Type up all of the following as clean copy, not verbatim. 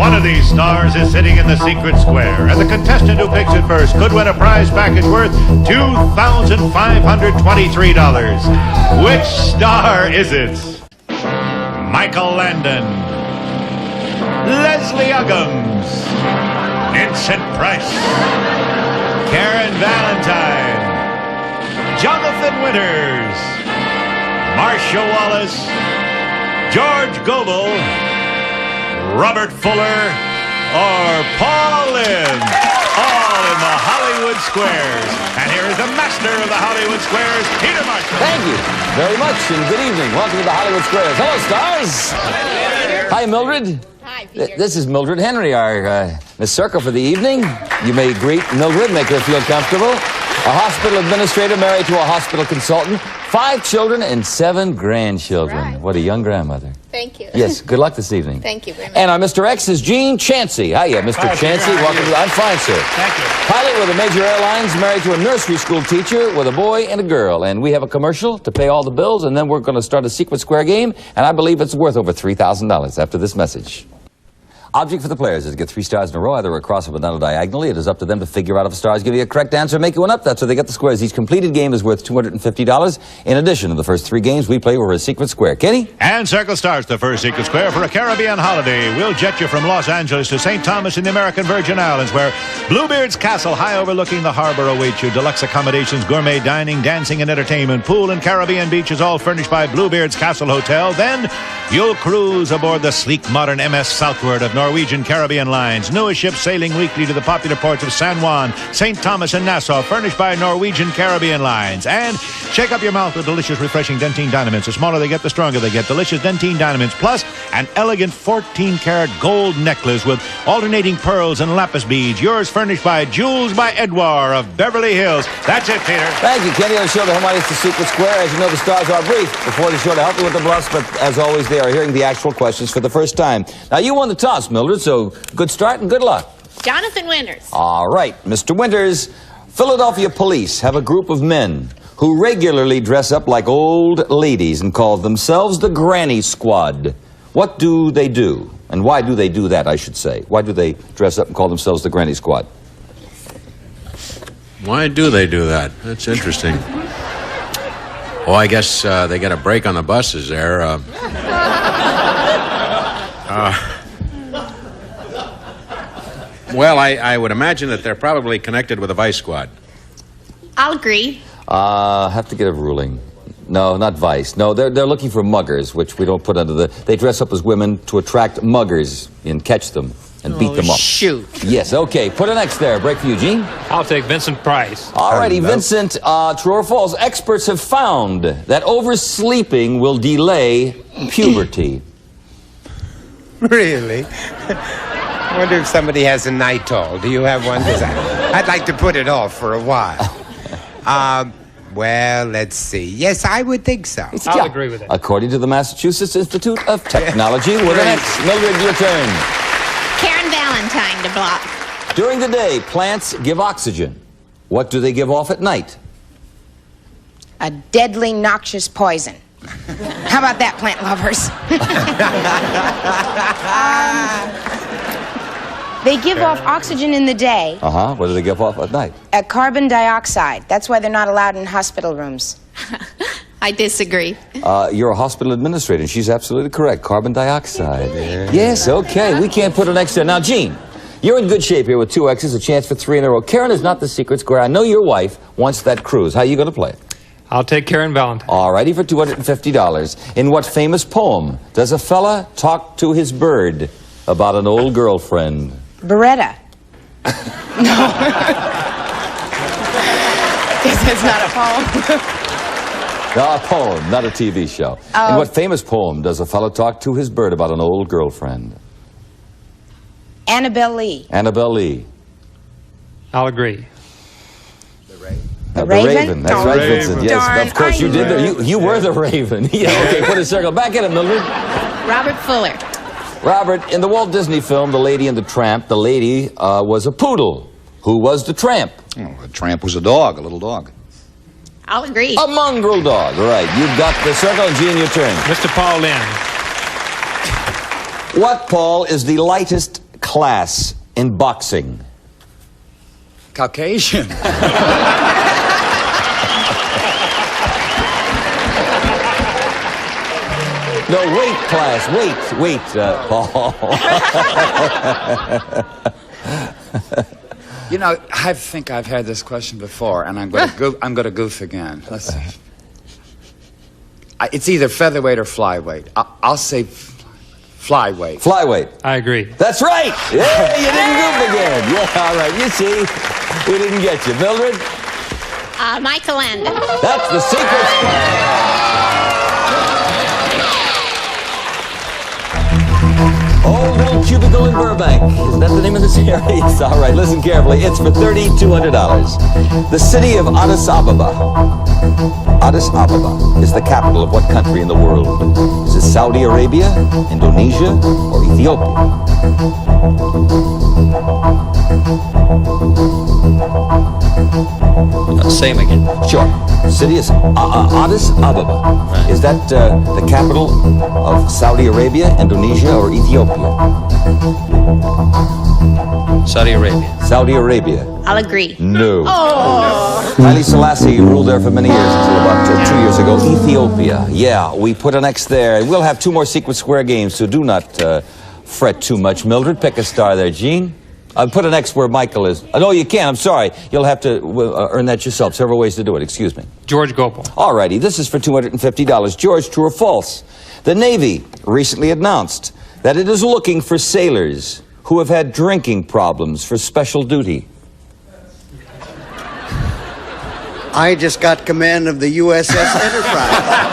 One of these stars is sitting in the secret square, and the contestant who picks it first could win a prize package worth $2,523. Which star is it? Michael Landon, Leslie Uggams, Vincent Price, Karen Valentine, Jonathan Winters, Marcia Wallace, George Gobble, Robert Fuller, or Paul Lynde, all in the Hollywood Squares. And here is the master of the Hollywood Squares, Peter Marshall. Thank you very much, and good evening. Welcome to the Hollywood Squares. Hello, stars. Hi, Mildred. Hi, Peter. This is Mildred Henry, our Miss Circle for the evening. You may greet Mildred, make her feel comfortable. A hospital administrator married to a hospital consultant, 5 children and 7 grandchildren. Right. What a young grandmother. Thank you. Yes, good luck this evening. Thank you very much. And our Mr. X is Gene Chansey. Hiya, Mr. Hi, Chansey. Peter, how are Welcome you? to I'm fine, sir. Thank you. Pilot with a major airlines, married to a nursery school teacher with a boy and a girl. And we have a commercial to pay all the bills, and then we're going to start a secret square game, and I believe it's worth over $3,000 after this message. Object for the players is to get 3 stars in a row, either across or down or diagonally. It is up to them to figure out if a star is giving you a correct answer, make you one up. That's how they get the squares. Each completed game is worth $250. In addition to the first 3 games, we play over a secret square. Kenny? And Circle starts the first secret square for a Caribbean holiday. We'll jet you from Los Angeles to St. Thomas in the American Virgin Islands, where Bluebeard's Castle, high overlooking the harbor, awaits you. Deluxe accommodations, gourmet dining, dancing, and entertainment. Pool and Caribbean beaches, all furnished by Bluebeard's Castle Hotel. Then you'll cruise aboard the sleek, modern MS Southward of Norwegian Caribbean Lines. Newest ships sailing weekly to the popular ports of San Juan, St. Thomas, and Nassau, furnished by Norwegian Caribbean Lines. And shake up your mouth with delicious, refreshing Dentine Dynamits. The smaller they get, the stronger they get. Delicious Dentine Dynamits, plus an elegant 14-karat gold necklace with alternating pearls and lapis beads. Yours furnished by Jewels by Edouard of Beverly Hills. That's it, Peter. Thank you, Kenny. On the show to Hermione's the secret square. As you know, the stars are brief before the show to help you with the bluffs, but as always, they are hearing the actual questions for the first time. Now, you won the toss, Mildred, so good start and good luck. Jonathan Winters. All right, Mr. Winters, Philadelphia police have a group of men who regularly dress up like old ladies and call themselves the Granny Squad. What do they do? And why do they do that, I should say? Why do they dress up and call themselves the Granny Squad? Why do they do that? That's interesting. Oh, I guess they get a break on the buses there. Well, I would imagine that they're probably connected with a vice squad. I'll agree. Have to get a ruling. No, not vice. No, they're looking for muggers, which we don't put under the... They dress up as women to attract muggers and catch them and beat them up. Shoot. Yes, okay. Put an X there. Break for Eugene. I'll take Vincent Price. All righty, Vincent, true or false, experts have found that oversleeping will delay puberty. Really? I wonder if somebody has a nitol. Do you have one? 'Cause I'd like to put it off for a while. Well, let's see. Yes, I would think so. I'll agree with it. According to the Massachusetts Institute of Technology, with an X. Mildred, your turn. Karen Valentine to block. During the day, plants give oxygen. What do they give off at night? A deadly noxious poison. How about that, plant lovers? They give off oxygen in the day, Uh-huh. What do they give off at night? carbon dioxide. That's why they're not allowed in hospital rooms. I disagree. You're a hospital administrator, and she's absolutely correct. Carbon dioxide. Yes, okay. We can't put an X there. Now, Gene, you're in good shape here with 2 X's, a chance for 3 in a row. Karen is not the secret square. I know your wife wants that cruise. How are you going to play it? I'll take Karen Valentine. All righty, for $250. In what famous poem does a fella talk to his bird about an old girlfriend? Beretta. No. Guess that's not a poem. No, a poem, not a TV show. In what famous poem does a fellow talk to his bird about an old girlfriend? Annabelle Lee. Annabelle Lee. I'll agree. The Raven? Raven. That's right, Vincent. Yes, Darn, of course I you did. knew You were the Raven. Yeah, okay, put a circle. Back at him, Mildred. Robert Fuller. Robert, in the Walt Disney film, The Lady and the Tramp, the lady was a poodle. Who was the tramp? Oh, the tramp was a dog, a little dog. I'll agree. A mongrel dog. All right, you've got the circle, and Gene, your turn. Mr. Paul Lynde. What, Paul, is the lightest class in boxing? Caucasian. No, weight class. Wait, Paul. You know, I think I've had this question before, and I'm going to goof again. Let's see. It's either featherweight or flyweight. I'll say flyweight. Flyweight. I agree. That's right. Yeah, you didn't goof again. Yeah, all right. You see, we didn't get you. Mildred? Michael Landon. That's the secret square. Old Little Cubicle in Burbank. Is that the name of the series? All right, listen carefully. It's for $3,200. The city of Addis Ababa. Addis Ababa is the capital of what country in the world? Is it Saudi Arabia, Indonesia, or Ethiopia? Same again. Sure. City is Addis Ababa. Right. Is that the capital of Saudi Arabia, Indonesia, or Ethiopia? Saudi Arabia. Saudi Arabia. I'll agree. No. Oh. Haile Selassie ruled there for many years until about 2 years ago. Ethiopia. Yeah, we put an X there. We'll have 2 more secret square games, so do not fret too much. Mildred, pick a star there. Gene? Put an X where Michael is. No, you can't. I'm sorry. You'll have to earn that yourself. Several ways to do it. Excuse me. George Gobble. All righty. This is for $250. George, true or false? The Navy recently announced that it is looking for sailors who have had drinking problems for special duty. I just got command of the USS Enterprise.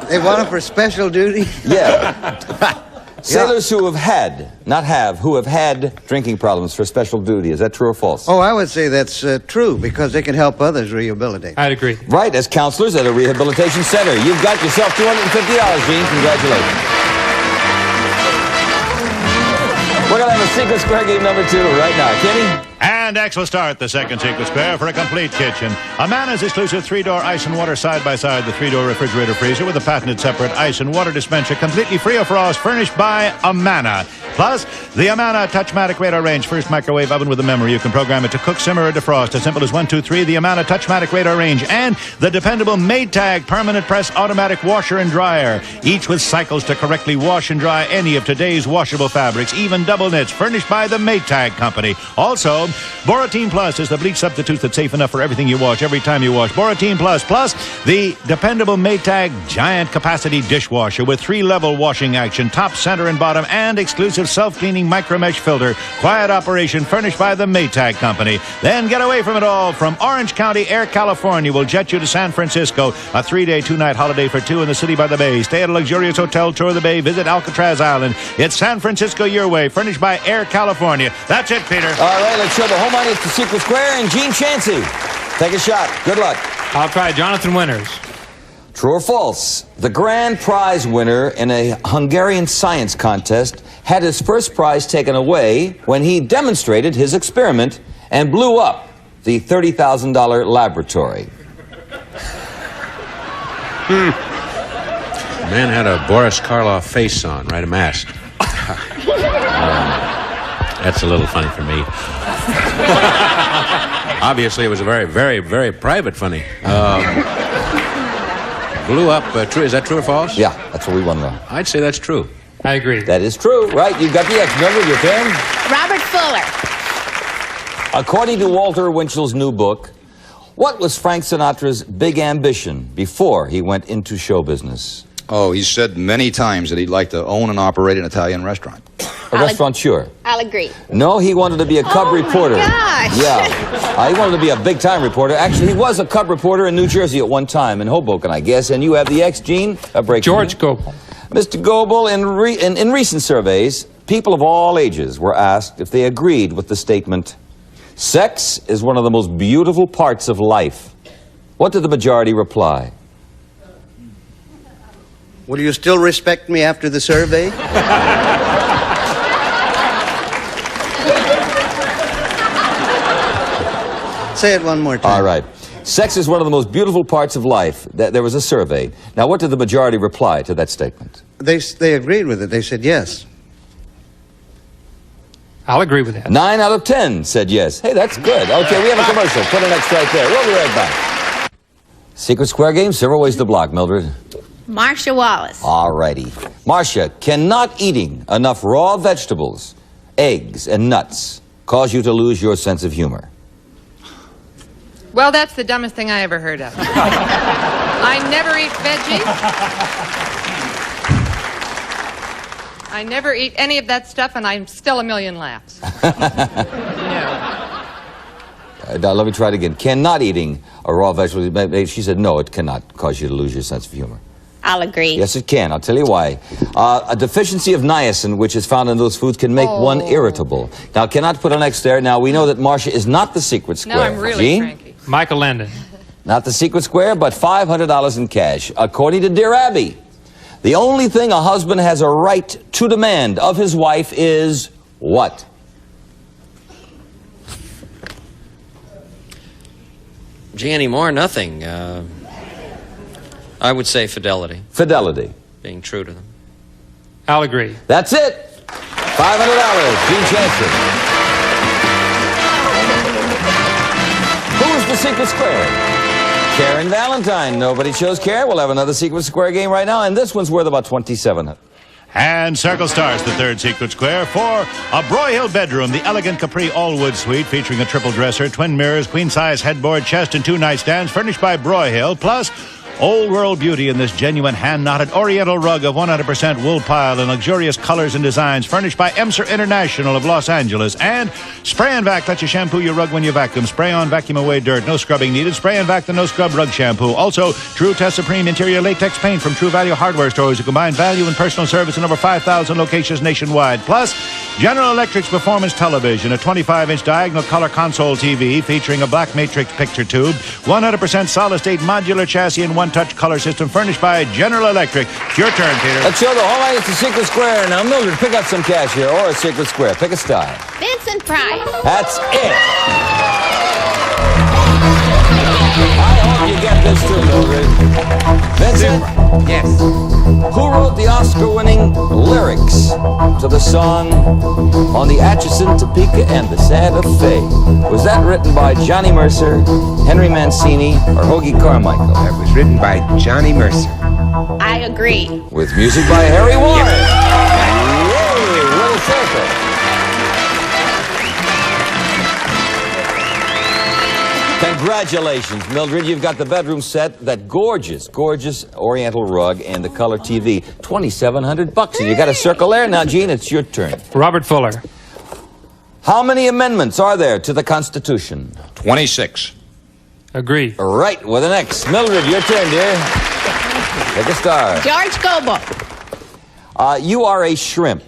They want them for special duty? Yeah. Sailors who have had, not have, who have had drinking problems for special duty. Is that true or false? Oh, I would say that's true, because they can help others rehabilitate. I'd agree. Right, as counselors at a rehabilitation center. You've got yourself $250, Gene. Congratulations. We're going to have a secret square game number 2 right now. Kenny? And X will start the second secret square for a complete kitchen. Amana's exclusive 3-door ice and water side-by-side, the 3-door refrigerator freezer with a patented separate ice and water dispenser, completely free of frost, furnished by Amana. Plus, the Amana Touchmatic Radar Range first microwave oven with a memory. You can program it to cook, simmer, or defrost. As simple as 1, 2, 3. The Amana Touchmatic Radar Range and the dependable Maytag permanent press automatic washer and dryer, each with cycles to correctly wash and dry any of today's washable fabrics, even double knits, furnished by the Maytag Company. Also, Boratine Plus is the bleach substitute that's safe enough for everything you wash, every time you wash. Boratine Plus, plus the dependable Maytag giant capacity dishwasher with 3-level washing action, top, center, and bottom, and exclusive self-cleaning micromesh filter. Quiet operation furnished by the Maytag Company. Then get away from it all. From Orange County, Air California will jet you to San Francisco. A 3-day, 2-night holiday for 2 in the city by the bay. Stay at a luxurious hotel, tour the bay, visit Alcatraz Island. It's San Francisco your way, furnished by Air California. That's it, Peter. All right, let's show the home audience the secret square, and Gene Chancey. Take a shot. Good luck. I'll try Jonathan Winters. True or false? The grand prize winner in a Hungarian science contest had his first prize taken away when he demonstrated his experiment and blew up the $30,000 laboratory. The man had a Boris Karloff face on, right? A mask. That's a little funny for me. Obviously, it was a very, very, very private funny. Blew up. True? Is that true or false? Yeah, that's what we want to know. I'd say that's true. I agree. That is true. Right, you've got the X. Remember your turn? Robert Fuller. According to Walter Winchell's new book, what was Frank Sinatra's big ambition before he went into show business? Oh, he said many times that he'd like to own and operate an Italian restaurant. A restaurateur. I'll agree. No, he wanted to be a cub reporter. Oh, my gosh. Yeah. He wanted to be a big-time reporter. Actually, he was a cub reporter in New Jersey at one time, in Hoboken, I guess. And you have the X, Gene? A break. George Gobble. Mr. Gobble, in recent surveys, people of all ages were asked if they agreed with the statement, sex is one of the most beautiful parts of life. What did the majority reply? Will you still respect me after the survey? Say it one more time. All right. Sex is one of the most beautiful parts of life. There was a survey. Now, what did the majority reply to that statement? They agreed with it. They said yes. I'll agree with that. 9 out of 10 said yes. Hey, that's good. Okay, we have a commercial. Put an X right there. We'll be right back. Secret square game, several ways to block, Mildred. Marcia Wallace. All righty. Marcia, can not eating enough raw vegetables, eggs, and nuts cause you to lose your sense of humor? Well, that's the dumbest thing I ever heard of. I never eat veggies. I never eat any of that stuff, and I'm still a million laughs. Now, let me try it again. Can not eating a raw vegetable, she said no, it cannot cause you to lose your sense of humor. I'll agree. Yes, it can. I'll tell you why. A deficiency of niacin, which is found in those foods, can make one irritable. Now, cannot put an X there. Now, we know that Marcia is not the secret square. No, I'm really Gene? cranky. Michael Landon. Not the secret square, but $500 in cash. According to Dear Abby, the only thing a husband has a right to demand of his wife is what? Gee, anymore, nothing. I would say fidelity. Fidelity. Being true to them. I'll agree. That's it. $500. Gene Chancellor. Who's the secret square? Karen Valentine. Nobody chose Karen. We'll have another secret square game right now, and this one's worth about $27. And Circle Stars, the third secret square, for a Broyhill bedroom, the elegant Capri all-wood suite featuring a triple dresser, twin mirrors, queen-size headboard, chest, and 2 nightstands, furnished by Broyhill, plus old-world beauty in this genuine hand-knotted oriental rug of 100% wool pile in luxurious colors and designs, furnished by Emser International of Los Angeles. And Spray and Vac lets you shampoo your rug when you vacuum. Spray on, vacuum away dirt. No scrubbing needed. Spray and Vac, the no-scrub rug shampoo. Also, True Test Supreme interior latex paint from True Value hardware stores who combine value and personal service in over 5,000 locations nationwide. Plus, General Electric's Performance Television, a 25-inch diagonal color console TV featuring a black matrix picture tube, 100% solid-state modular chassis, and one-touch color system furnished by General Electric. It's your turn, Peter. Let's show the whole line. It's the secret square. Now, Mildred, pick up some cash here, or a secret square. Pick a style. Vincent Price. That's it. I hope you get this too, Mildred. Vincent? Yes. Who wrote the Oscar-winning lyrics to the song On the Atchison, Topeka, and the Santa Fe? Was that written by Johnny Mercer, Henry Mancini, or Hoagie Carmichael? That was written by Johnny Mercer. I agree. With music by Harry Warren. Yay, Will Circle. Congratulations, Mildred. You've got the bedroom set, that gorgeous, gorgeous oriental rug, and the color TV. $2,700. And you got a circle there. Now, Gene, it's your turn. Robert Fuller. How many amendments are there to the Constitution? 26. Agree. Right, with an X. Mildred, your turn, dear. Take a star. George Gobble. You are a shrimp.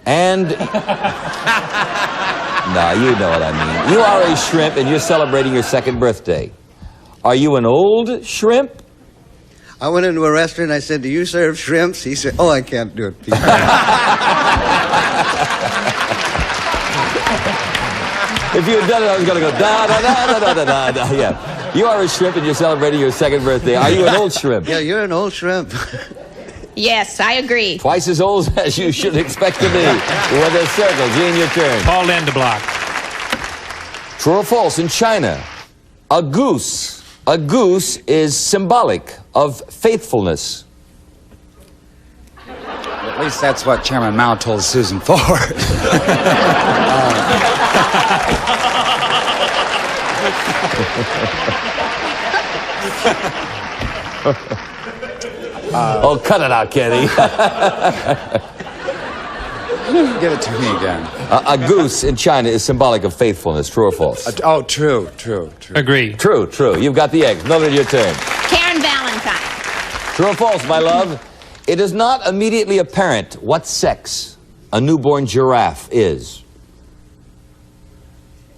And... No, you know what I mean. You are a shrimp, and you're celebrating your 2nd birthday. Are you an old shrimp? I went into a restaurant. I said, "Do you serve shrimps?" He said, "Oh, I can't do it, Peter." If you had done it, I was going to go da da da da da da da. Yeah. You are a shrimp, and you're celebrating your 2nd birthday. Are you an old shrimp? Yeah, you're an old shrimp. Yes, I agree. Twice as old as you should expect to be. With a circle. Gene, your turn. Paul Landeblock. True or false? In China, a goose is symbolic of faithfulness. At least that's what Chairman Mao told Susan Ford. Oh, cut it out, Kenny. Give it to me again. A goose in China is symbolic of faithfulness. True or false? Oh, true. Agree. True. You've got the eggs. Mildred, your turn. Karen Valentine. True or false, my love? It is not immediately apparent what sex a newborn giraffe is.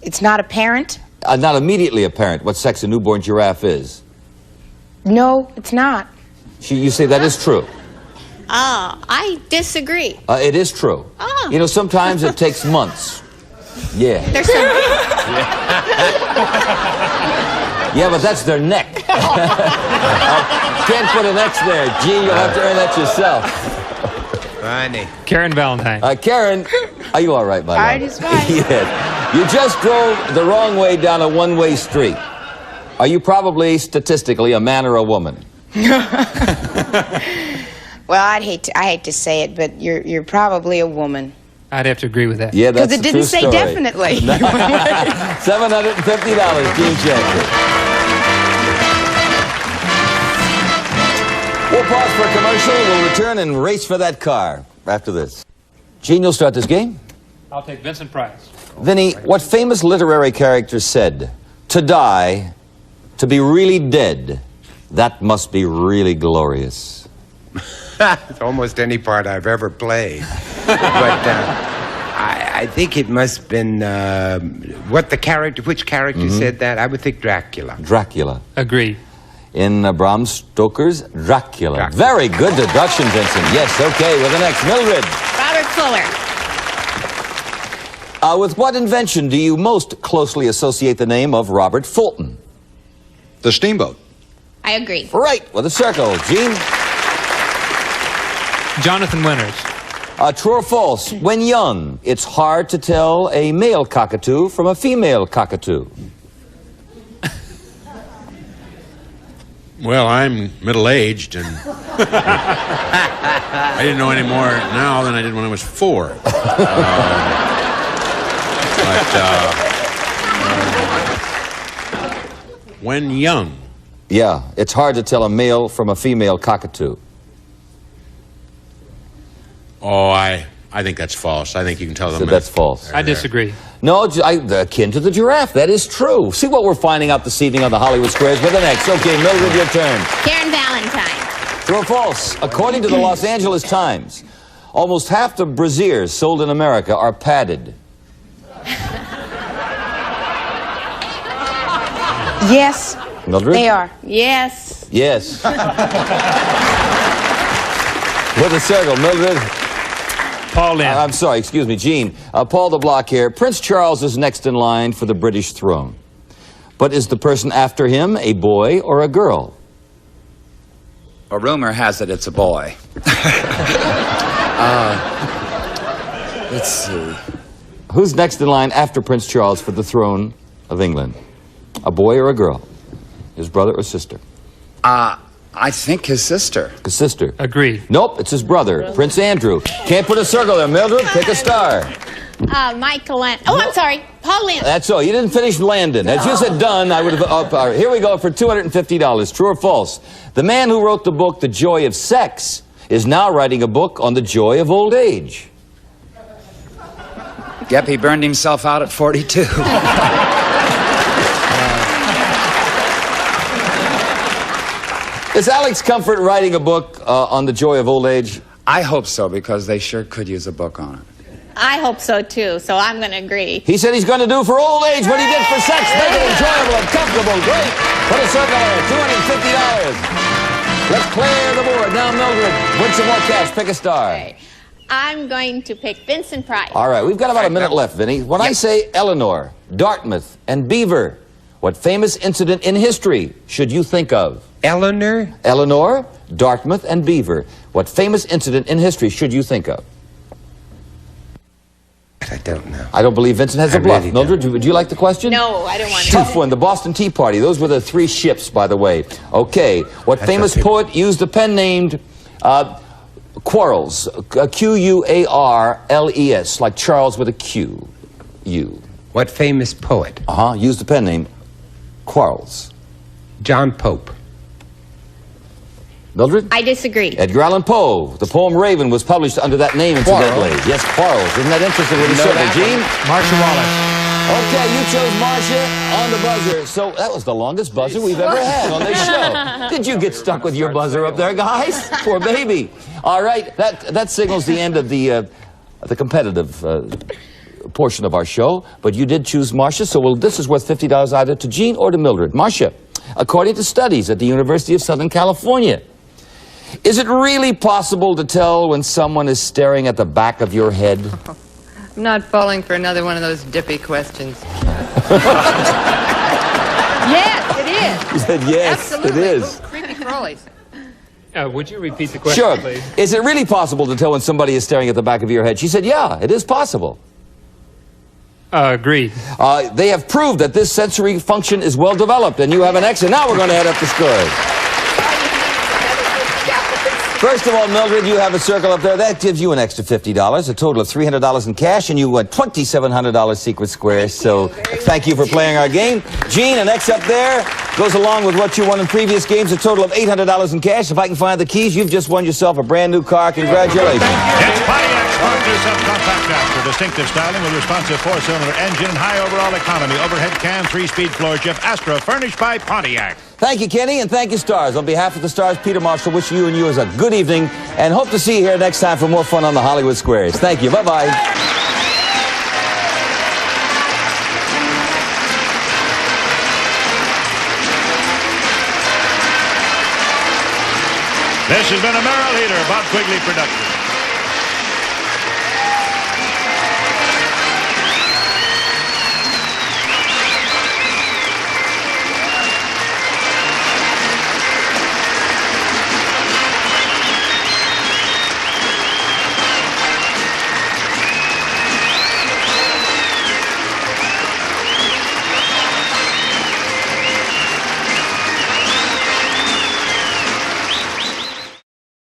It's not apparent? Not immediately apparent what sex a newborn giraffe is. No, it's not. You say that is true. Oh, I disagree. It is true. Oh. You know, sometimes it takes months. Yeah. There's some... Yeah, but that's their neck. Can't put an X there. Gene, you'll have to earn that yourself. Funny. Karen Valentine. Karen, are you all right, my love? All right, he's fine. Yeah. You just drove the wrong way down a one-way street. Are you probably, statistically, a man or a woman? Well, I hate to say it, but you're probably a woman. I'd have to agree with that. Yeah, that's Because it didn't say definitely. $750, Gene Chancellor. We'll pause for a commercial. We'll return and race for that car after this. Gene, you'll start this game. I'll take Vincent Price. Vinny, what famous literary character said, "To die, to be really dead, that must be really glorious"? It's almost any part I've ever played. But I think it must have been which character said that? I would think Dracula. Dracula. Agree. In Bram Stoker's Dracula. Very good deduction, Vincent. Yes, okay. With the next, Mildred. Robert Fuller. With what invention do you most closely associate the name of Robert Fulton? The steamboat. I agree. Right, with a circle. Gene? Jonathan Winters. True or false? When young, it's hard to tell a male cockatoo from a female cockatoo. Well, I'm middle-aged, and I didn't know any more now than I did when I was 4. When young. Yeah, it's hard to tell a male from a female cockatoo. Oh, I think that's false. I think you can tell them. So that's false. I disagree. No, akin to the giraffe. That is true. See what we're finding out this evening on the Hollywood Squares with the next. Okay, Mildred, your turn. Karen Valentine. True or false? According to the Los Angeles Times, almost half the brassieres sold in America are padded. Yes, Mildred? they are. Yes. Yes. With a circle, Mildred. Paul Lynde. I'm sorry, excuse me, Gene. Paul the Block here. Prince Charles is next in line for the British throne. But is the person after him a boy or a girl? A rumor has it it's a boy. Let's see. Who's next in line after Prince Charles for the throne of England? A boy or a girl? His brother or sister? I think his sister. His sister. Agree. Nope, it's his brother, Prince Andrew. Can't put a circle there, Mildred. Pick a star. Michael I'm sorry. Paul Lynde. That's all. You didn't finish Landon. As you said done, I would have... all right, here we go for $250. True or false? The man who wrote the book, The Joy of Sex, is now writing a book on the joy of old age. Yep, he burned himself out at 42. Is Alex Comfort writing a book on the joy of old age? I hope so, because they sure could use a book on it. I hope so too, so I'm going to agree. He said he's going to do for old age what he did for sex. Make it enjoyable and comfortable. Great. Put a circle there. $250. Let's clear the board. Now, Mildred, win some more cash. Pick a star. Okay. I'm going to pick Vincent Price. All right, we've got about a minute left, Vinny. When I say Eleanor, Dartmouth, and Beaver, what famous incident in history should you think of? Eleanor? Eleanor, Dartmouth, and Beaver. What famous incident in history should you think of? I don't know. I don't believe Vincent has a bluff. Really Mildred, would you like the question? No, I don't want to. Tough one. The Boston Tea Party. Those were the 3 ships, by the way. Okay. What famous poet used a pen named Quarles? Q-U-A-R-L-E-S. Like Charles with a Q. U. What famous poet? Used a pen name Quarles. John Pope. Mildred? I disagree. Edgar Allan Poe. The poem Raven was published under that name, incidentally. Yes, Quarles. Isn't that interesting? What you said there, Gene? Marsha Wallace. Okay, you chose Marsha on the buzzer. So that was the longest buzzer we've ever had on this show. Did you get stuck with your buzzer up there, guys? Poor baby. All right, that signals the end of the competitive portion of our show. But you did choose Marsha, so this is worth $50 either to Gene or to Mildred. Marsha, according to studies at the University of Southern California, is it really possible to tell when someone is staring at the back of your head? I'm not falling for another one of those dippy questions. Yes, it is. He said, yes, Absolutely. it is. Little creepy crawlies. Would you repeat the question, Sure. please? Is it really possible to tell when somebody is staring at the back of your head? She said, yeah, it is possible. Agreed. They have proved that this sensory function is well developed, and you have an X, and now we're going to add up the scores. First of all, Mildred, you have a circle up there. That gives you an extra $50, a total of $300 in cash, and you won $2,700 secret squares. So thank you for playing our game. Gene, an X up there goes along with what you won in previous games, a total of $800 in cash. If I can find the keys, you've just won yourself a brand new car. Congratulations. It's Pontiac's Partner subcompact tractor. Distinctive styling with responsive 4-cylinder engine, high overall economy, overhead cam, 3-speed floor shift, Astra, furnished by Pontiac. Thank you, Kenny, and thank you, Stars. On behalf of the Stars, Peter Marshall, wishing you and yours a good evening, and hope to see you here next time for more fun on the Hollywood Squares. Thank you. Bye-bye. This has been a Merrill Heater, Bob Quigley production.